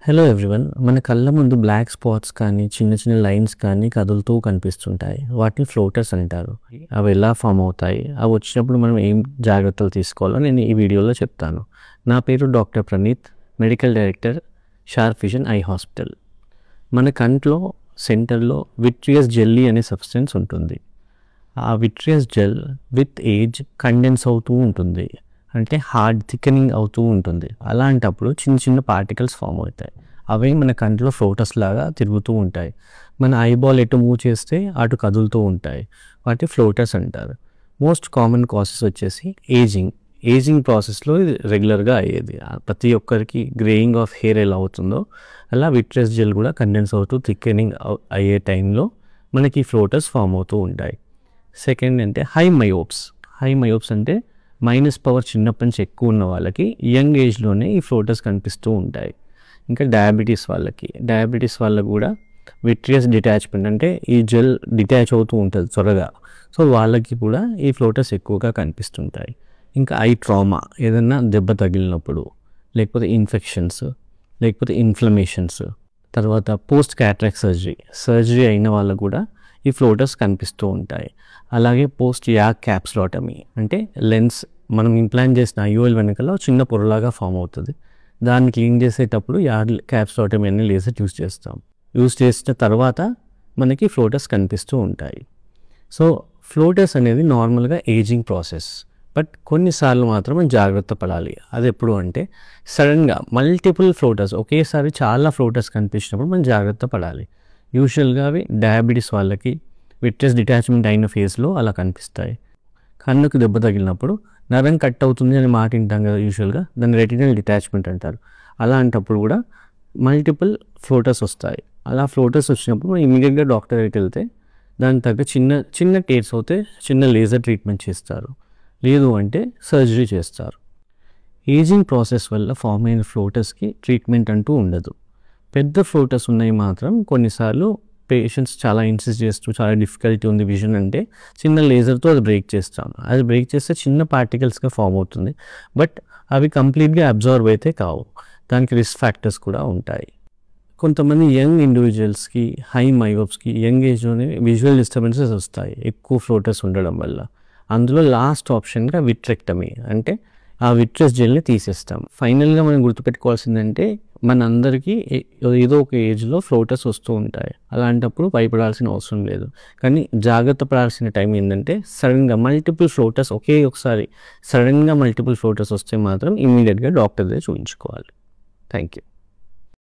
Hello everyone, మన కళ్ళ ముందు బ్లాక్ స్పాట్స్ కానీ చిన్న చిన్న లైన్స్ కానీ కదులుతూ కనిపిస్తుంటాయి. వాటిని ఫ్లోటర్స్ అంటారు. అవి ఎలా ఫామ్ అవుతాయి, అవి వచ్చినప్పుడు మనం ఏం జాగ్రత్తలు తీసుకోవాలో నేను ఈ వీడియోలో చెప్తాను. నా పేరు doctor Praneeth, medical director sharp vision eye hospital. మన కంట్లో సెంటర్లో విట్రియస్ జెల్లీ అనే సబ్స్టెన్స్ ఉంటుంది. ఆ vitreous gel with age condense అవుతూ ఉంటుంది, అంటే హార్డ్ థికనింగ్ అవుతూ ఉంటుంది. అలాంటప్పుడు చిన్న చిన్న పార్టికల్స్ ఫామ్ అవుతాయి. అవే మన కంట్లో ఫ్లోటర్స్ లాగా తిరుగుతూ ఉంటాయి. మన ఐబాల్ ఎటు మూవ్ చేస్తే అటు కదులుతూ ఉంటాయి. వాటి ఫ్లోటర్స్ అంటారు. మోస్ట్ కామన్ కాసెస్ వచ్చేసి ఏజింగ్ ప్రాసెస్లో ఇది రెగ్యులర్గా అయ్యేది. ప్రతి ఒక్కరికి గ్రేయింగ్ ఆఫ్ హెయిర్ ఎలా అవుతుందో అలా విట్రియస్ జెల్ కూడా కండెన్స్ అవుతూ థిక్కెనింగ్ అయ్యే టైంలో మనకి ఫ్లోటర్స్ ఫామ్ అవుతూ ఉంటాయి. సెకండ్ అంటే హై మయోప్స్ అంటే మైనస్ పవర్ చిన్నప్పటి నుంచి ఎక్కువ ఉన్న వాళ్ళకి యంగ్ ఏజ్లోనే ఈ ఫ్లోటర్స్ కనిపిస్తూ ఉంటాయి. ఇంకా డయాబెటీస్ వాళ్ళకు కూడా విట్రియస్ డిటాచ్మెంట్ అంటే ఈ జెల్ డిటాచ్ అవుతూ ఉంటుంది త్వరగా. సో వాళ్ళకి కూడా ఈ ఫ్లోటర్స్ ఎక్కువగా కనిపిస్తుంటాయి. ఇంకా ఐ ట్రామా, ఏదన్నా దెబ్బ తగిలినప్పుడు, లేకపోతే ఇన్ఫెక్షన్స్, లేకపోతే ఇన్ఫ్లమేషన్స్, తర్వాత పోస్ట్ క్యాటరాక్ట్ సర్జరీ అయిన వాళ్ళకు కూడా ఈ ఫ్లోటర్స్ కనిపిస్తూ ఉంటాయి. అలాగే పోస్ట్ యాక్ క్యాప్సులోటమీ అంటే లెన్స్ మనం ఇంప్లాంట్ చేసిన ఐఓఎల్ వెనకాల చిన్న పొరలాగా ఫామ్ అవుతుంది. దాన్ని క్లీన్ చేసేటప్పుడు క్యాప్సులోటమీ అనే లేజర్ యూజ్ చేసిన తర్వాత మనకి ఫ్లోటర్స్ కనిపిస్తూ ఉంటాయి. సో ఫ్లోటర్స్ అనేది నార్మల్గా ఏజింగ్ ప్రాసెస్. బట్ కొన్నిసార్లు మాత్రం మనం జాగ్రత్త పడాలి. అది ఎప్పుడు అంటే సడన్గా మల్టిపుల్ ఫ్లోటర్స్, ఒకేసారి చాలా ఫ్లోటర్స్ కనిపించినప్పుడు మనం జాగ్రత్త పడాలి. యూజువల్గా అవి డయాబెటీస్ వాళ్ళకి విట్రియస్ డిటాచ్మెంట్ అయిన ఫేజ్లో అలా కనిపిస్తాయి. కన్నుకు దెబ్బ తగిలినప్పుడు నరం కట్ అవుతుంది అని మాట వింటాం కదా, యూజువల్గా దాన్ని రెటినల్ డిటాచ్మెంట్ అంటారు. అలాంటప్పుడు కూడా మల్టిపుల్ ఫ్లోటర్స్ వస్తాయి. అలా ఫ్లోటర్స్ వచ్చినప్పుడు మనం ఇమీడియట్గా డాక్టర్ దగ్గరికి వెళ్తే దాని తగ్గ చిన్న టేర్స్ అవుతే చిన్న లేజర్ ట్రీట్మెంట్ చేస్తారు, లేదు అంటే సర్జరీ చేస్తారు. ఏజింగ్ ప్రాసెస్ వల్ల ఫామ్ అయిన ఫ్లోటర్స్కి ట్రీట్మెంట్ అంటూ ఉండదు. పెద్ద ఫ్లోటర్స్ ఉన్నాయి మాత్రం కొన్నిసార్లు పేషెంట్స్ చాలా ఇన్సిస్ట్ చేస్తూ చాలా డిఫికల్టీ ఉంది విజన్ అంటే చిన్న లేజర్తో అది బ్రేక్ చేస్తాను. అది బ్రేక్ చేస్తే చిన్న పార్టికల్స్గా ఫామ్ అవుతుంది. బట్ అవి కంప్లీట్గా అబ్జర్వ్ అయితే కావు. దానికి రిస్క్ ఫ్యాక్టర్స్ కూడా ఉంటాయి. కొంతమంది యంగ్ ఇండివిజువల్స్కి హై మయోప్స్కి యంగ్ ఏజ్లోనే విజువల్ డిస్టర్బెన్సెస్ వస్తాయి ఎక్కువ ఫ్లోటర్స్ ఉండడం వల్ల. అందులో లాస్ట్ ఆప్షన్గా విట్రెక్టమీ అంటే ఆ విట్రియస్ జెల్ని తీసేస్తాం. ఫైనల్గా మనం గుర్తుపెట్టుకోవాల్సిందంటే మనందరికీ ఏదో ఒక ఏజ్లో ఫ్లోటర్స్ వస్తూ ఉంటాయి. అలాంటప్పుడు భయపడాల్సిన అవసరం లేదు. కానీ జాగ్రత్త పడాల్సిన టైం ఏంటంటే సడన్గా మల్టిపుల్ ఫ్లోటర్స్ వస్తే మాత్రం ఇమ్మీడియట్గా డాక్టర్ దగ్గర చూపించుకోవాలి. Thank you.